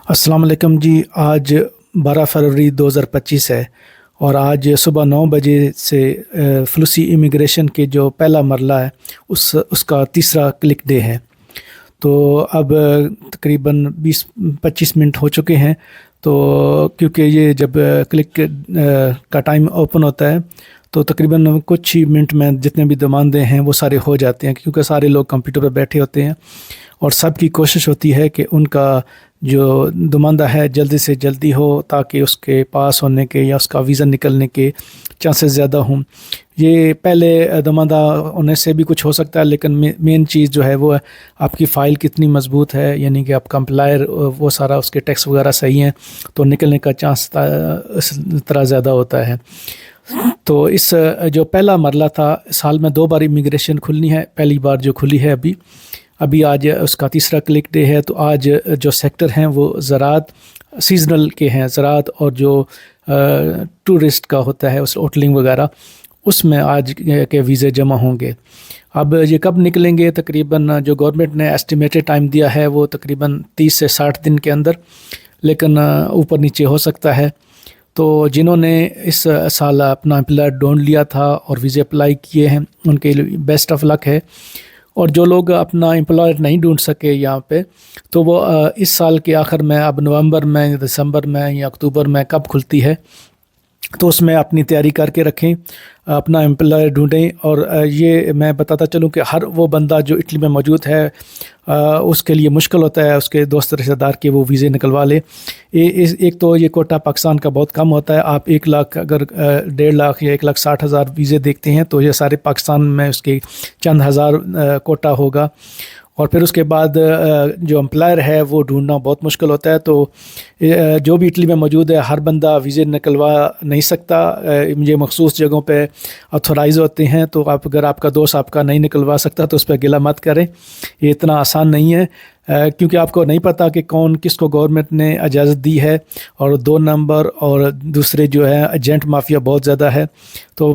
अस्सलाम वालेकुम जी। आज 12 फरवरी 2025 है और आज सुबह 9 बजे से फ्लूसी इमिग्रेशन के जो पहला मरला है उसका तीसरा क्लिक डे है। तो अब तकरीबन 20-25 मिनट हो चुके हैं। तो क्योंकि ये जब क्लिक का टाइम ओपन होता है तो तकरीबन कुछ ही मिनट में जितने भी दमांदे हैं वो सारे हो जाते हैं, क्योंकि सारे लोग कंप्यूटर पर बैठे होते हैं और सबकी कोशिश होती है कि उनका जो नुमाइंदा है जल्दी से जल्दी हो, ताकि उसके पास होने के या उसका वीज़ा निकलने के चांसेस ज़्यादा हों। ये पहले नुमाइंदा होने से भी कुछ हो सकता है, लेकिन मेन चीज़ जो है वो है आपकी फ़ाइल कितनी मज़बूत है, यानी कि आपका एम्प्लॉयर वो सारा उसके टैक्स वगैरह सही हैं तो निकलने का चांस इस तरह ज़्यादा होता है। तो इस जो पहला मरला था, साल में 2 बार इमिग्रेशन खुलनी है, पहली बार जो खुली है अभी आज उसका तीसरा क्लिक डे है। तो आज जो सेक्टर हैं वो ज़राअत सीजनल के हैं, ज़राअत और जो टूरिस्ट का होता है उस होटलिंग वगैरह, उसमें आज के वीज़े जमा होंगे। अब ये कब निकलेंगे, तकरीबन जो गवर्नमेंट ने एस्टिमेटेड टाइम दिया है वो तकरीबन 30 से 60 दिन के अंदर, लेकिन ऊपर नीचे हो सकता है। तो जिन्होंने इस साल अपना एम्प्लॉयर ढूंढ लिया था और वीज़े अप्लाई किए हैं उनके लिए बेस्ट ऑफ लक है। और जो लोग अपना एम्प्लॉयर नहीं ढूंढ सके यहाँ पे, तो वो इस साल के आखिर में, अब नवंबर में, दिसंबर में या अक्टूबर में कब खुलती है तो उसमें अपनी तैयारी करके रखें, अपना एम्प्लॉयर ढूंढें। और ये मैं बताता चलूँ कि हर वो बंदा जो इटली में मौजूद है उसके लिए मुश्किल होता है उसके दोस्त रिश्तेदार के वो वीज़े निकलवा ले। एक तो ये कोटा पाकिस्तान का बहुत कम होता है। आप 1 लाख अगर 1.5 लाख या 1,60,000 वीज़े देखते हैं तो ये सारे पाकिस्तान में उसके चंद हज़ार कोटा होगा। और फिर उसके बाद जो एम्प्लॉयर है वो ढूंढना बहुत मुश्किल होता है। तो जो भी इटली में मौजूद है हर बंदा वीज़े निकलवा नहीं सकता, ये मखसूस जगहों पे ऑथोराइज़ होते हैं। तो आप अगर आपका दोस्त आपका नहीं निकलवा सकता तो उस पर गिला मत करें, ये इतना आसान नहीं है, क्योंकि आपको नहीं पता कि कौन किसको गवर्नमेंट ने इजाज़त दी है। और 2 नंबर और दूसरे जो है एजेंट माफिया बहुत ज़्यादा है। तो